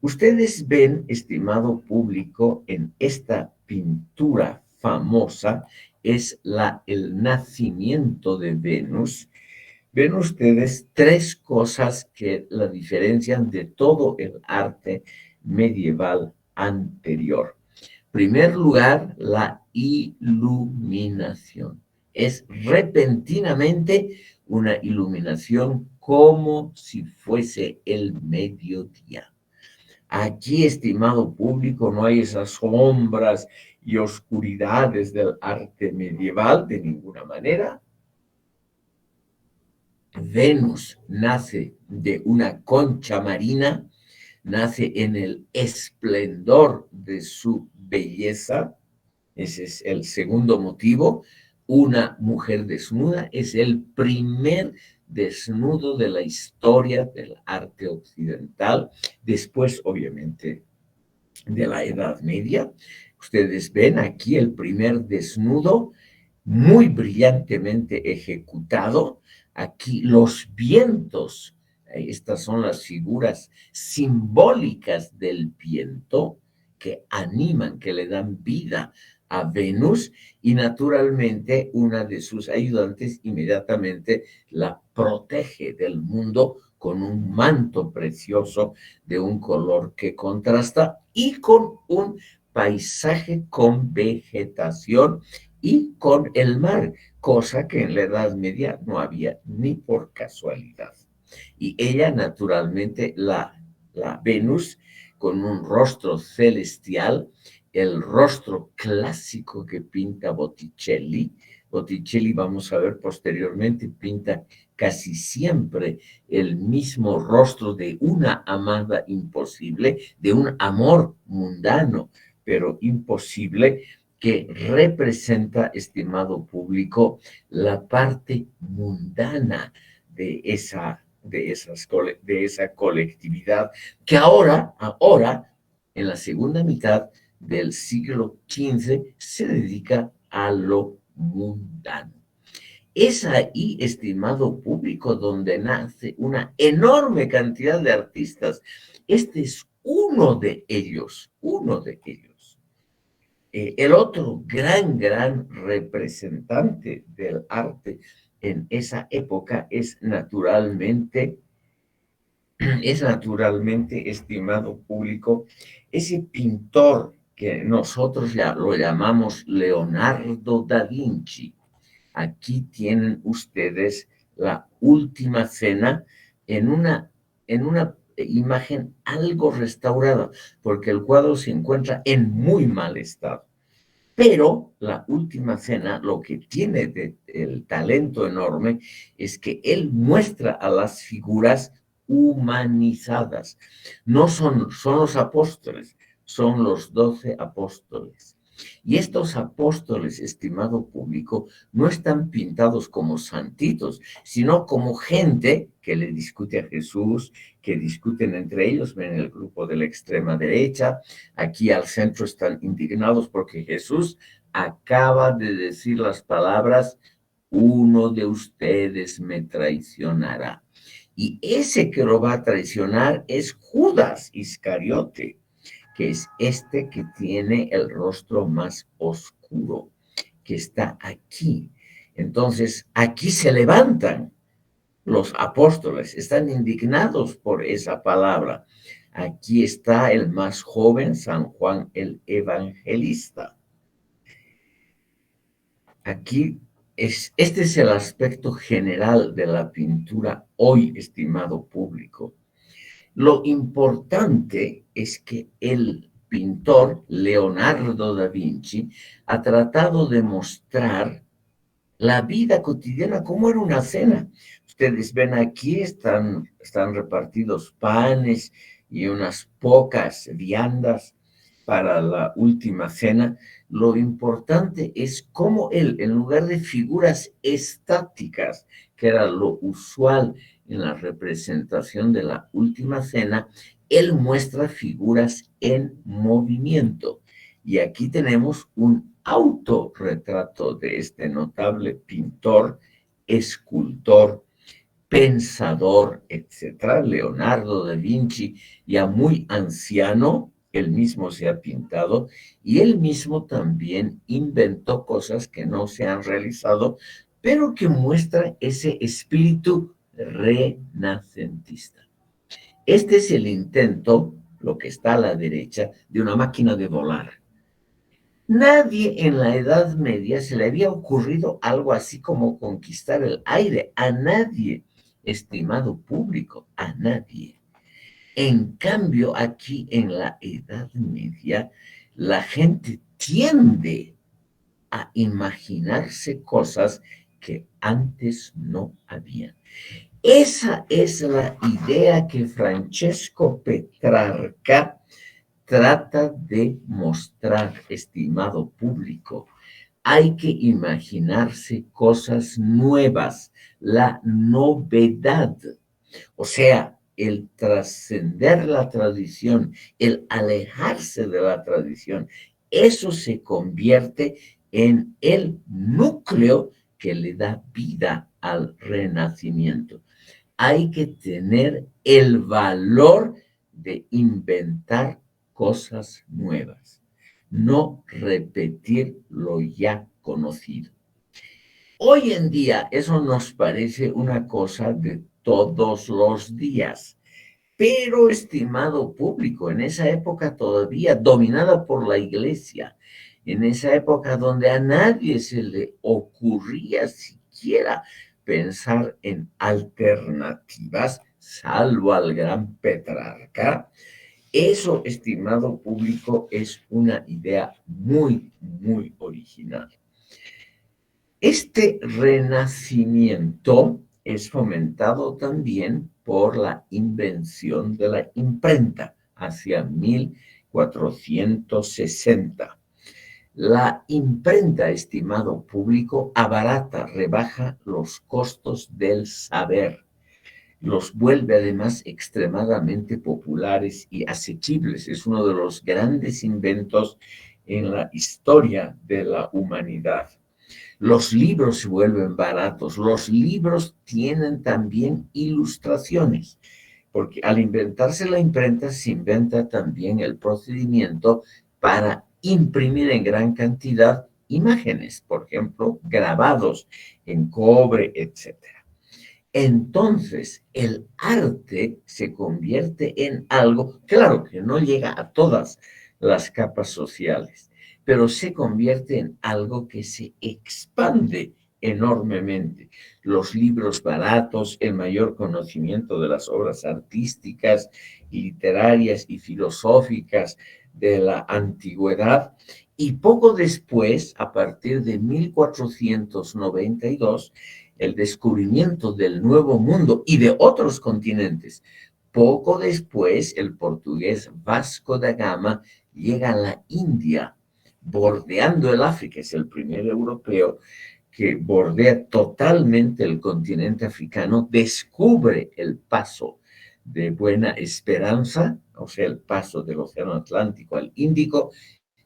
Ustedes ven, estimado público, en esta pintura famosa, es el nacimiento de Venus. Ven ustedes tres cosas que la diferencian de todo el arte medieval anterior. En primer lugar, la iluminación. Es repentinamente una iluminación como si fuese el mediodía. Aquí, estimado público, no hay esas sombras y oscuridades del arte medieval de ninguna manera. Venus nace de una concha marina, nace en el esplendor de su belleza. Ese es el segundo motivo. Una mujer desnuda es el primer desnudo de la historia del arte occidental. Después, obviamente, de la Edad Media. Ustedes ven aquí el primer desnudo muy brillantemente ejecutado. Aquí los vientos, estas son las figuras simbólicas del viento que animan, que le dan vida a Venus, y naturalmente una de sus ayudantes inmediatamente la protege del mundo con un manto precioso de un color que contrasta y con un paisaje con vegetación y con el mar, cosa que en la Edad Media no había ni por casualidad. Y ella, naturalmente, la Venus, con un rostro celestial, el rostro clásico que pinta Botticelli. Botticelli, vamos a ver posteriormente, pinta casi siempre el mismo rostro de una amada imposible, de un amor mundano, pero imposible, que representa, estimado público, la parte mundana de esa de esa colectividad que ahora, en la segunda mitad del siglo XV, se dedica a lo mundano. Es ahí, estimado público, donde nace una enorme cantidad de artistas. Este es uno de ellos, uno de ellos. El otro gran representante del arte en esa época estimado público, ese pintor que nosotros ya lo llamamos Leonardo da Vinci. Aquí tienen ustedes la última cena en una imagen algo restaurada, porque el cuadro se encuentra en muy mal estado. Pero la última cena, lo que tiene el talento enorme es que él muestra a las figuras humanizadas. No son los apóstoles, son los 12 apóstoles. Y estos apóstoles, estimado público, no están pintados como santitos, sino como gente que le discute a Jesús, que discuten entre ellos. Ven el grupo de la extrema derecha, aquí al centro están indignados porque Jesús acaba de decir las palabras: uno de ustedes me traicionará. Y ese que lo va a traicionar es Judas Iscariote, que es este que tiene el rostro más oscuro, que está aquí. Entonces, aquí se levantan los apóstoles, están indignados por esa palabra. Aquí está el más joven, San Juan el Evangelista. Este es el aspecto general de la pintura hoy, estimado público. Lo importante es que el pintor Leonardo da Vinci ha tratado de mostrar la vida cotidiana, como era una cena. Ustedes ven aquí, están repartidos panes y unas pocas viandas para la última cena. Lo importante es cómo él, en lugar de figuras estáticas, que era lo usual en la representación de la última cena, él muestra figuras en movimiento. Y aquí tenemos un autorretrato de este notable pintor, escultor, pensador, etcétera, Leonardo da Vinci, ya muy anciano. Él mismo se ha pintado y él mismo también inventó cosas que no se han realizado, pero que muestran ese espíritu renacentista. Este es el intento, lo que está a la derecha, de una máquina de volar. Nadie en la Edad Media se le había ocurrido algo así como conquistar el aire. A nadie, estimado público, a nadie. En cambio, aquí en la Edad Media, la gente tiende a imaginarse cosas que antes no habían. Esa es la idea que Francesco Petrarca trata de mostrar, estimado público. Hay que imaginarse cosas nuevas, la novedad. O sea, el trascender la tradición, el alejarse de la tradición, eso se convierte en el núcleo que le da vida al renacimiento. Hay que tener el valor de inventar cosas nuevas, no repetir lo ya conocido. Hoy en día eso nos parece una cosa de todos los días, pero, estimado público, en esa época todavía dominada por la iglesia, en esa época donde a nadie se le ocurría siquiera pensar en alternativas, salvo al gran Petrarca, eso, estimado público, es una idea muy original. Este renacimiento es fomentado también por la invención de la imprenta hacia 1460. La imprenta, estimado público, abarata, rebaja los costos del saber. los vuelve además extremadamente populares y asequibles. Es uno de los grandes inventos en la historia de la humanidad. Los libros se vuelven baratos, los libros tienen también ilustraciones, porque al inventarse la imprenta se inventa también el procedimiento para imprimir en gran cantidad imágenes, por ejemplo, grabados en cobre, etcétera. Entonces, el arte se convierte en algo, claro que no llega a todas las capas sociales, pero se convierte en algo que se expande enormemente. Los libros baratos, el mayor conocimiento de las obras artísticas, literarias y filosóficas de la antigüedad. Y poco después, a partir de 1492, el descubrimiento del Nuevo Mundo y de otros continentes. Poco después, el portugués Vasco da Gama llega a la India, bordeando el África, es el primer europeo que bordea totalmente el continente africano, descubre el paso de Buena Esperanza, o sea, el paso del Océano Atlántico al Índico,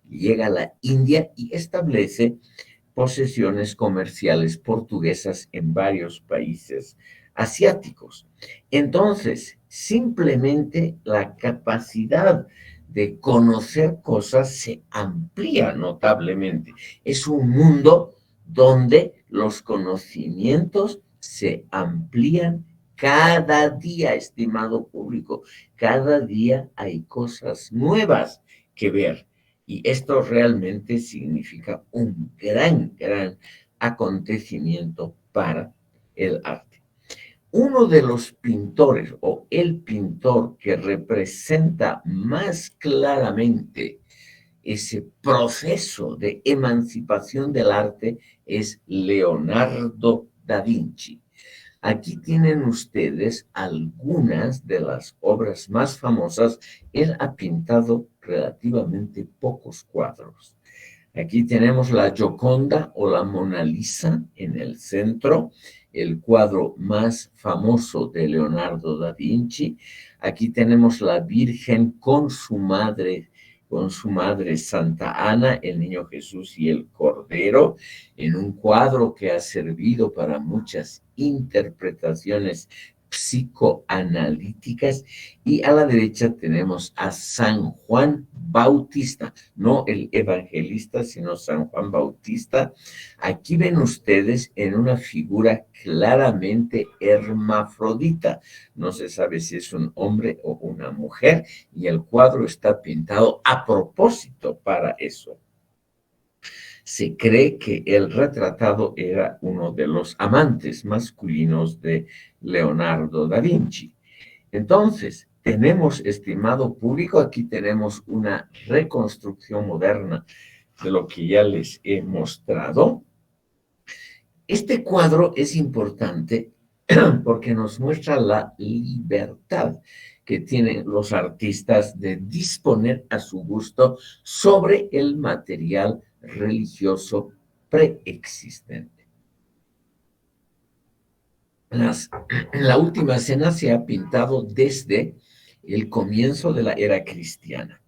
llega a la India y establece posesiones comerciales portuguesas en varios países asiáticos. Entonces, simplemente la capacidad de conocer cosas se amplía notablemente. Es un mundo donde los conocimientos se amplían cada día, estimado público. Cada día hay cosas nuevas que ver. Y esto realmente significa un gran acontecimiento para el arte. Uno de los pintores o el pintor que representa más claramente ese proceso de emancipación del arte es Leonardo da Vinci. Aquí tienen ustedes algunas de las obras más famosas. Él ha pintado relativamente pocos cuadros. Aquí tenemos la Gioconda o la Mona Lisa en el centro, el cuadro más famoso de Leonardo da Vinci. Aquí tenemos la Virgen con su madre Santa Ana, el Niño Jesús y el Cordero, en un cuadro que ha servido para muchas interpretaciones psicoanalíticas. Y a la derecha tenemos a San Juan Bautista, no el evangelista, sino San Juan Bautista. Aquí ven ustedes en una figura claramente hermafrodita. No se sabe si es un hombre o una mujer, y el cuadro está pintado a propósito para eso. Se cree que el retratado era uno de los amantes masculinos de Leonardo da Vinci. Entonces, tenemos, estimado público, aquí tenemos una reconstrucción moderna de lo que ya les he mostrado. Este cuadro es importante porque nos muestra la libertad que tienen los artistas de disponer a su gusto sobre el material religioso preexistente. La última cena se ha pintado desde el comienzo de la era cristiana,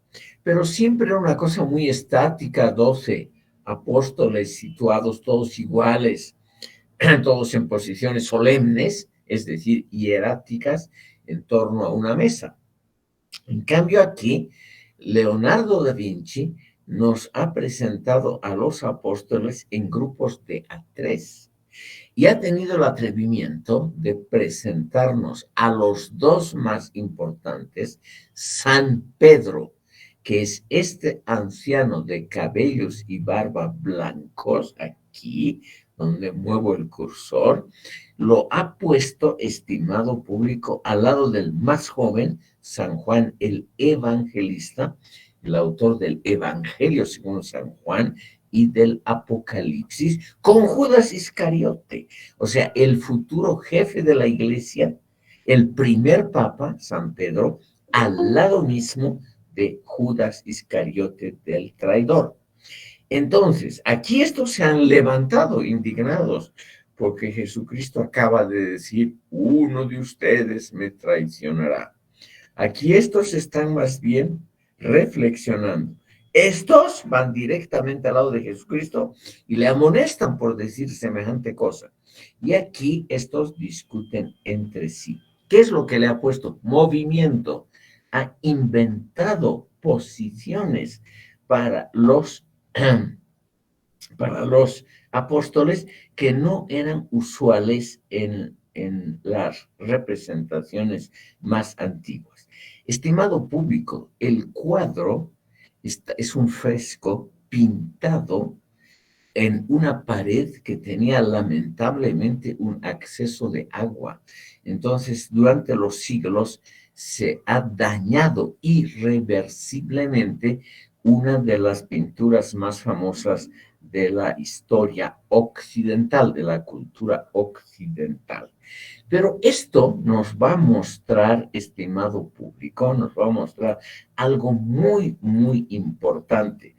pero siempre era una cosa muy estática, 12 apóstoles situados todos iguales, todos en posiciones solemnes, es decir, hieráticas, en torno a una mesa. En cambio aquí, Leonardo da Vinci nos ha presentado a los apóstoles en grupos de a 3 y ha tenido el atrevimiento de presentarnos a los dos más importantes, San Pedro, que es este anciano de cabellos y barba blancos, aquí donde muevo el cursor, lo ha puesto, estimado público, al lado del más joven, San Juan el Evangelista, el autor del Evangelio según San Juan y del Apocalipsis, con Judas Iscariote, o sea, el futuro jefe de la iglesia, el primer papa, San Pedro, al lado mismo de Judas Iscariote del traidor. Entonces, aquí estos se han levantado indignados porque Jesucristo acaba de decir, uno de ustedes me traicionará. Aquí estos están más bien reflexionando. Estos van directamente al lado de Jesucristo y le amonestan por decir semejante cosa. Y aquí estos discuten entre sí. ¿Qué es lo que le ha puesto? Movimiento. Ha inventado posiciones para los, para los apóstoles que no eran usuales en las representaciones más antiguas. Estimado público, el cuadro es un fresco pintado en una pared que tenía lamentablemente un acceso de agua. Entonces, durante los siglos se ha dañado irreversiblemente una de las pinturas más famosas de la historia occidental, de la cultura occidental. Pero esto nos va a mostrar, estimado público, nos va a mostrar algo muy, muy importante.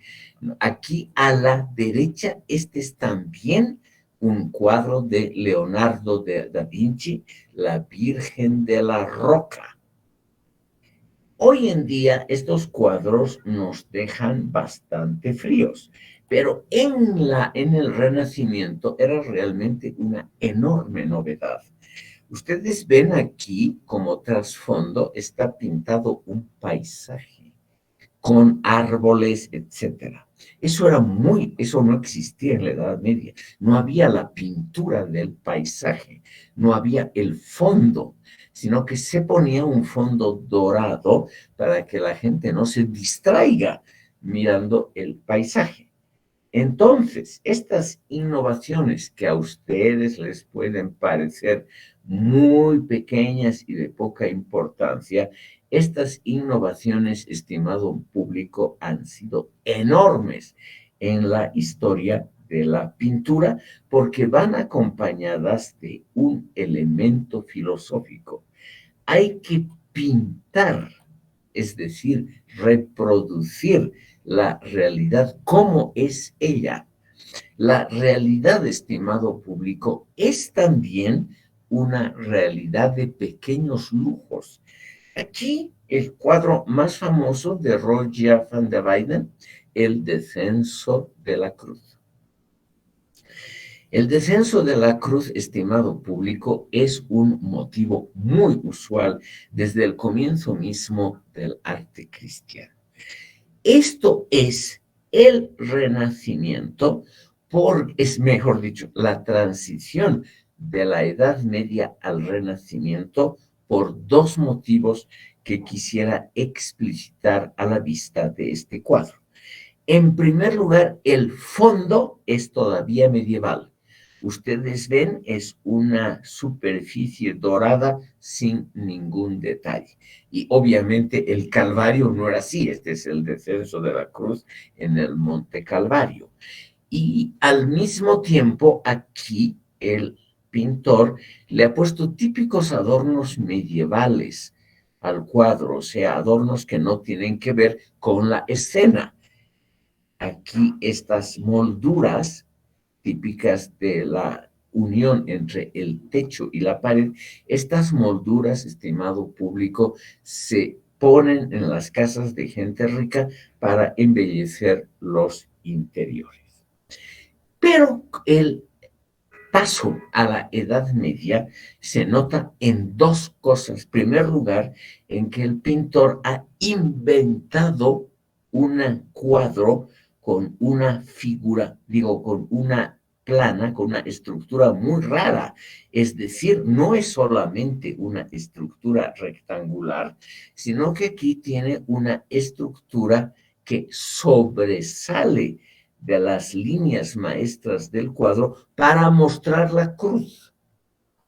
Aquí a la derecha, este es también un cuadro de Leonardo da Vinci, La Virgen de la Roca. Hoy en día estos cuadros nos dejan bastante fríos, pero en el Renacimiento era realmente una enorme novedad. Ustedes ven aquí como trasfondo está pintado un paisaje con árboles, etcétera. Eso no existía en la Edad Media. No había la pintura del paisaje, no había el fondo, sino que se ponía un fondo dorado para que la gente no se distraiga mirando el paisaje. Entonces, estas innovaciones que a ustedes les pueden parecer muy pequeñas y de poca importancia, estas innovaciones, estimado público, han sido enormes en la historia de la pintura porque van acompañadas de un elemento filosófico. Hay que pintar, es decir, reproducir la realidad como es ella. La realidad, estimado público, es también una realidad de pequeños lujos. Aquí el cuadro más famoso de Roger van der Weyden, El descenso de la cruz. El descenso de la cruz, estimado público, es un motivo muy usual desde el comienzo mismo del arte cristiano. Esto es el renacimiento, es mejor dicho, la transición de la Edad Media al Renacimiento por dos motivos que quisiera explicitar a la vista de este cuadro. En primer lugar, el fondo es todavía medieval. Ustedes ven, es una superficie dorada sin ningún detalle. Y obviamente el Calvario no era así, este es el descenso de la cruz en el Monte Calvario. Y al mismo tiempo aquí el pintor le ha puesto típicos adornos medievales al cuadro, o sea, adornos que no tienen que ver con la escena. Aquí estas molduras típicas de la unión entre el techo y la pared, estas molduras, estimado público, se ponen en las casas de gente rica para embellecer los interiores. Pero el paso a la Edad Media se nota en dos cosas. En primer lugar, en que el pintor ha inventado un cuadro con una figura, digo, con una plana, con una estructura muy rara. Es decir, no es solamente una estructura rectangular, sino que aquí tiene una estructura que sobresale de las líneas maestras del cuadro para mostrar la cruz.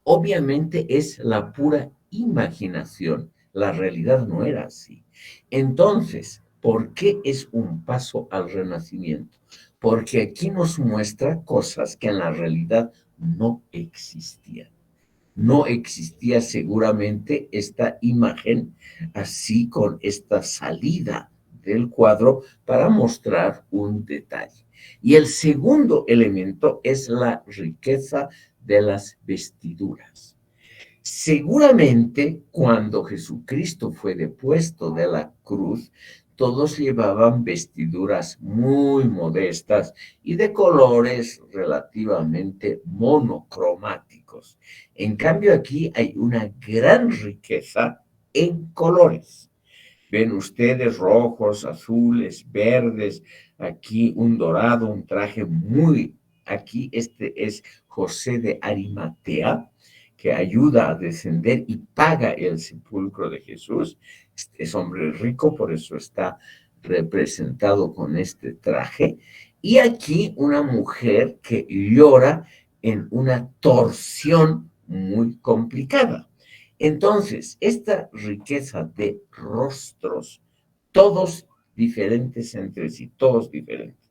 Obviamente es la pura imaginación, la realidad no era así. Entonces, ¿por qué es un paso al Renacimiento? Porque aquí nos muestra cosas que en la realidad no existían. No existía seguramente esta imagen así con esta salida del cuadro para mostrar un detalle. Y el segundo elemento es la riqueza de las vestiduras. Seguramente cuando Jesucristo fue depuesto de la cruz, todos llevaban vestiduras muy modestas y de colores relativamente monocromáticos. En cambio, aquí hay una gran riqueza en colores. Ven ustedes rojos, azules, verdes, aquí un dorado, un traje muy, aquí este es José de Arimatea, que ayuda a descender y paga el sepulcro de Jesús. Es hombre rico, por eso está representado con este traje. Y aquí una mujer que llora en una torsión muy complicada. Entonces, esta riqueza de rostros, todos diferentes entre sí, todos diferentes,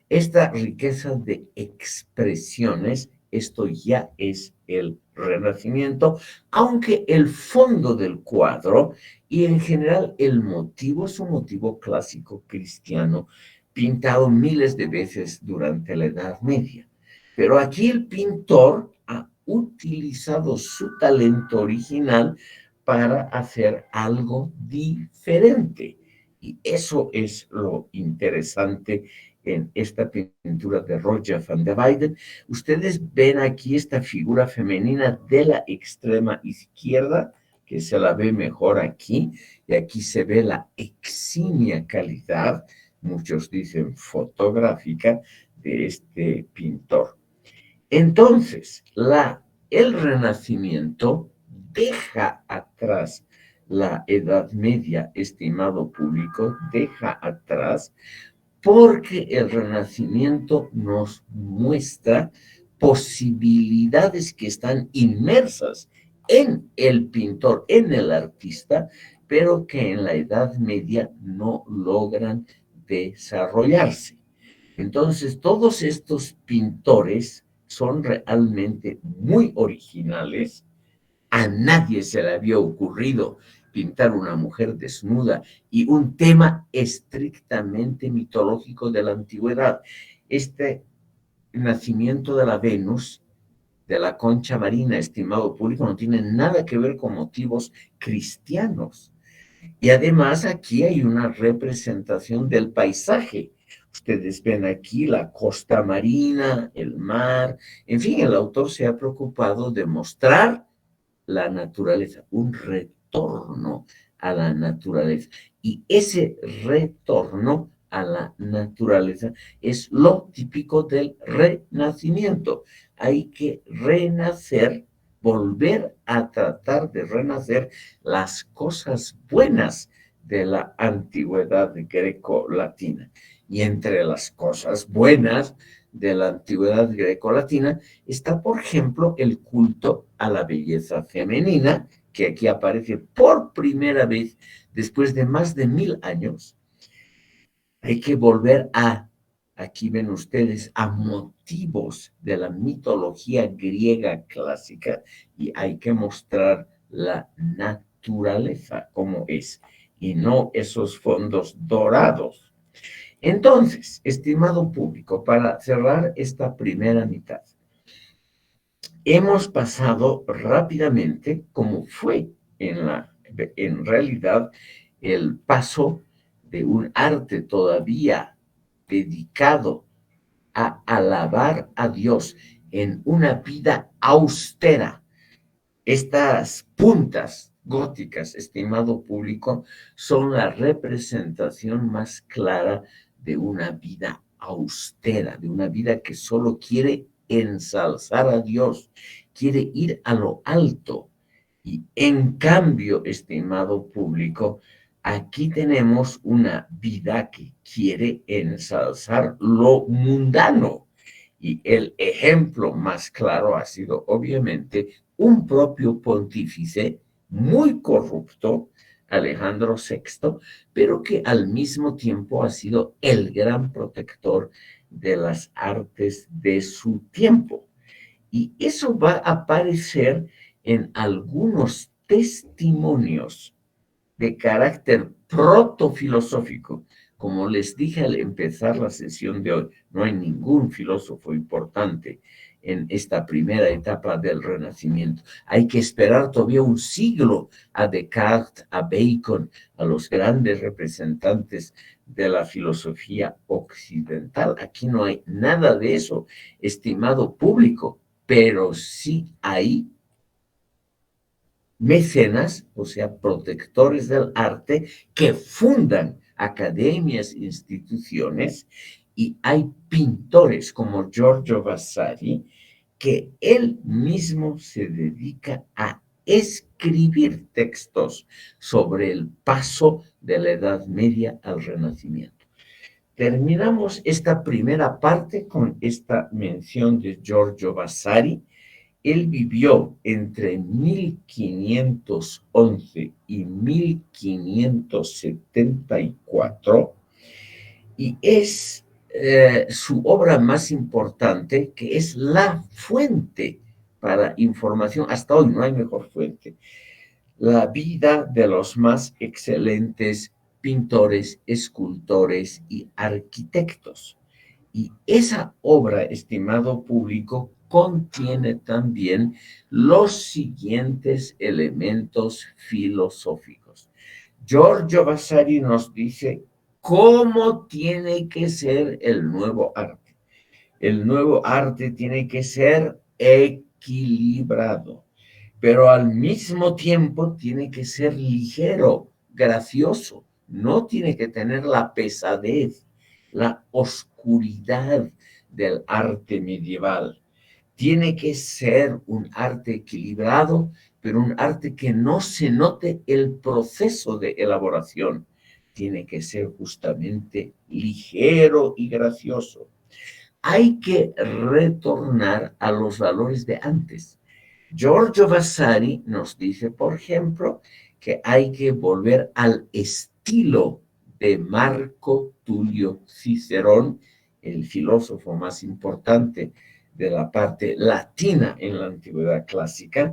esta riqueza de expresiones, esto ya es el Renacimiento, aunque el fondo del cuadro y en general el motivo es un motivo clásico cristiano, pintado miles de veces durante la Edad Media. Pero aquí el pintor ha utilizado su talento original para hacer algo diferente. Y eso es lo interesante en esta pintura de Roger van der Weyden. Ustedes ven aquí esta figura femenina de la extrema izquierda, que se la ve mejor aquí, y aquí se ve la eximia calidad, muchos dicen fotográfica, de este pintor. Entonces, el Renacimiento deja atrás la Edad Media, estimado público, deja atrás porque el Renacimiento nos muestra posibilidades que están inmersas en el pintor, en el artista, pero que en la Edad Media no logran desarrollarse. Entonces, todos estos pintores son realmente muy originales. A nadie se le había ocurrido pintar una mujer desnuda y un tema estrictamente mitológico de la antigüedad. Este nacimiento de la Venus, de la concha marina, estimado público, no tiene nada que ver con motivos cristianos. Y además aquí hay una representación del paisaje. Ustedes ven aquí la costa marina, el mar, en fin, el autor se ha preocupado de mostrar la naturaleza, un retorno a la naturaleza. Y ese retorno a la naturaleza es lo típico del renacimiento. Hay que renacer, volver a tratar de renacer las cosas buenas de la antigüedad greco-latina. Y entre las cosas buenas de la antigüedad greco-latina está, por ejemplo, el culto a la belleza femenina, que aquí aparece por primera vez después de más de 1000 años. Hay que volver aquí ven ustedes, a motivos de la mitología griega clásica y hay que mostrar la naturaleza como es y no esos fondos dorados. Entonces, estimado público, para cerrar esta primera mitad, hemos pasado rápidamente, como fue en realidad el paso de un arte todavía dedicado a alabar a Dios en una vida austera. Estas puntas góticas, estimado público, son la representación más clara de una vida austera, de una vida que solo quiere ensalzar a Dios, quiere ir a lo alto. Y en cambio, estimado público, aquí tenemos una vida que quiere ensalzar lo mundano. Y el ejemplo más claro ha sido, obviamente, un propio pontífice muy corrupto, Alejandro VI, pero que al mismo tiempo ha sido el gran protector de las artes de su tiempo. Y eso va a aparecer en algunos testimonios de carácter protofilosófico. Como les dije al empezar la sesión de hoy, no hay ningún filósofo importante en esta primera etapa del Renacimiento. Hay que esperar todavía un siglo a Descartes, a Bacon, a los grandes representantes de la filosofía occidental. Aquí no hay nada de eso, estimado público, pero sí hay mecenas, o sea, protectores del arte, que fundan academias, instituciones, y hay pintores como Giorgio Vasari, que él mismo se dedica a escribir textos sobre el paso de la Edad Media al Renacimiento. Terminamos esta primera parte con esta mención de Giorgio Vasari. Él vivió entre 1511 y 1574 y es su obra más importante, que es la fuente para información. Hasta hoy no hay mejor fuente. La vida de los más excelentes pintores, escultores y arquitectos. Y esa obra, estimado público, contiene también los siguientes elementos filosóficos. Giorgio Vasari nos dice cómo tiene que ser el nuevo arte. El nuevo arte tiene que ser equilibrado, pero al mismo tiempo tiene que ser ligero, gracioso. No tiene que tener la pesadez, la oscuridad del arte medieval. Tiene que ser un arte equilibrado, pero un arte que no se note el proceso de elaboración. Tiene que ser justamente ligero y gracioso. Hay que retornar a los valores de antes. Giorgio Vasari nos dice, por ejemplo, que hay que volver al estilo de Marco Tulio Cicerón, el filósofo más importante de la parte latina en la antigüedad clásica.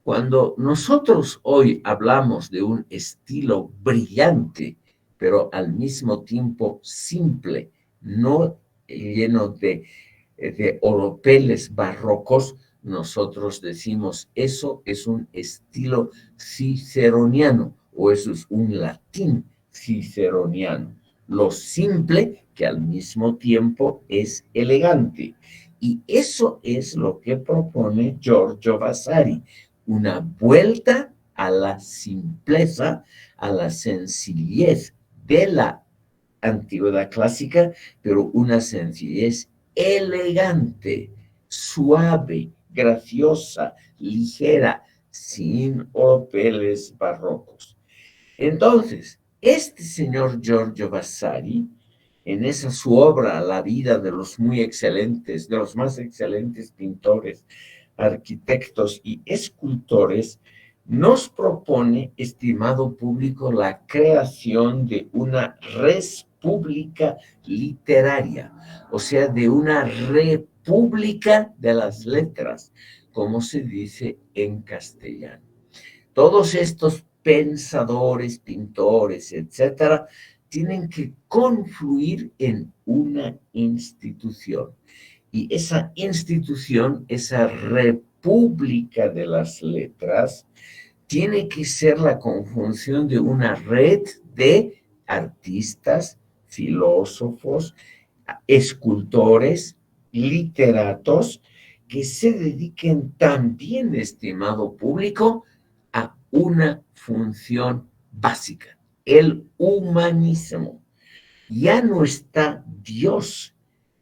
Cuando nosotros hoy hablamos de un estilo brillante, pero al mismo tiempo simple, no lleno de oropeles barrocos, nosotros decimos eso es un estilo ciceroniano o eso es un latín ciceroniano. Lo simple que al mismo tiempo es elegante. Y eso es lo que propone Giorgio Vasari, una vuelta a la simpleza, a la sencillez de la antigüedad clásica, pero una sencillez elegante, suave, graciosa, ligera, sin oropeles barrocos. Entonces, este señor Giorgio Vasari, en esa su obra, La vida de los muy excelentes, de los más excelentes pintores, arquitectos y escultores, nos propone, estimado público, la creación de una república literaria, o sea, de una república de las letras, como se dice en castellano. Todos estos pensadores, pintores, etcétera, tienen que confluir en una institución. Y esa institución, esa república de las letras, tiene que ser la conjunción de una red de artistas, filósofos, escultores, literatos, que se dediquen también, estimado público, a una función básica, el humanismo. Ya no está Dios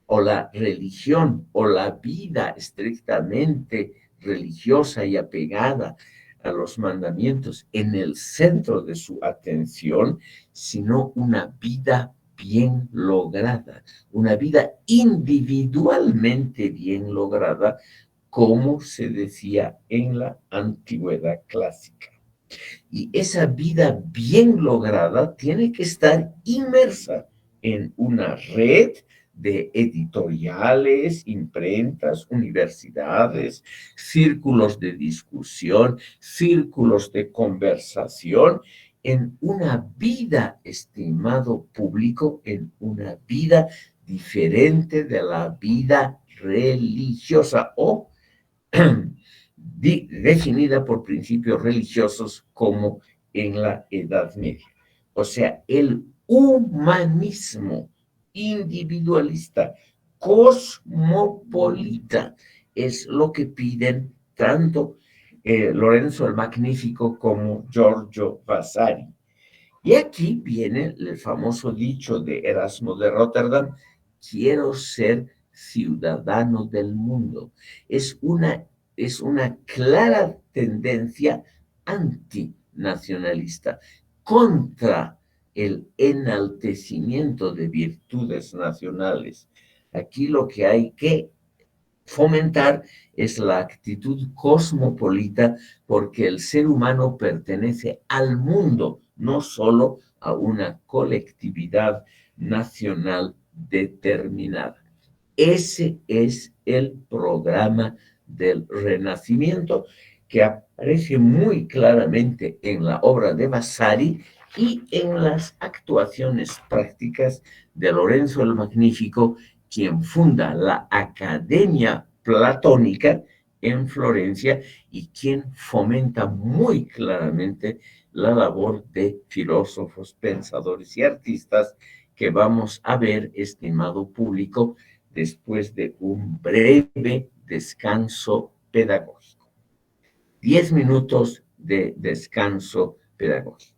o la religión o la vida estrictamente religiosa y apegada a los mandamientos en el centro de su atención, sino una vida bien lograda, una vida individualmente bien lograda, como se decía en la antigüedad clásica. Y esa vida bien lograda tiene que estar inmersa en una red de editoriales, imprentas, universidades, círculos de discusión, círculos de conversación, en una vida, estimado público, en una vida diferente de la vida religiosa o definida por principios religiosos como en la Edad Media. O sea, el humanismo individualista, cosmopolita, es lo que piden tanto Lorenzo el Magnífico como Giorgio Vasari. Y aquí viene el famoso dicho de Erasmo de Rotterdam: quiero ser ciudadano del mundo. Es una, es una clara tendencia antinacionalista contra el enaltecimiento de virtudes nacionales. Aquí lo que hay que fomentar es la actitud cosmopolita, porque el ser humano pertenece al mundo, no solo a una colectividad nacional determinada. Ese es el programa del Renacimiento, que aparece muy claramente en la obra de Vasari y en las actuaciones prácticas de Lorenzo el Magnífico, quien funda la Academia Platónica en Florencia y quien fomenta muy claramente la labor de filósofos, pensadores y artistas que vamos a ver, estimado público, después de un breve descanso pedagógico. 10 minutos de descanso pedagógico.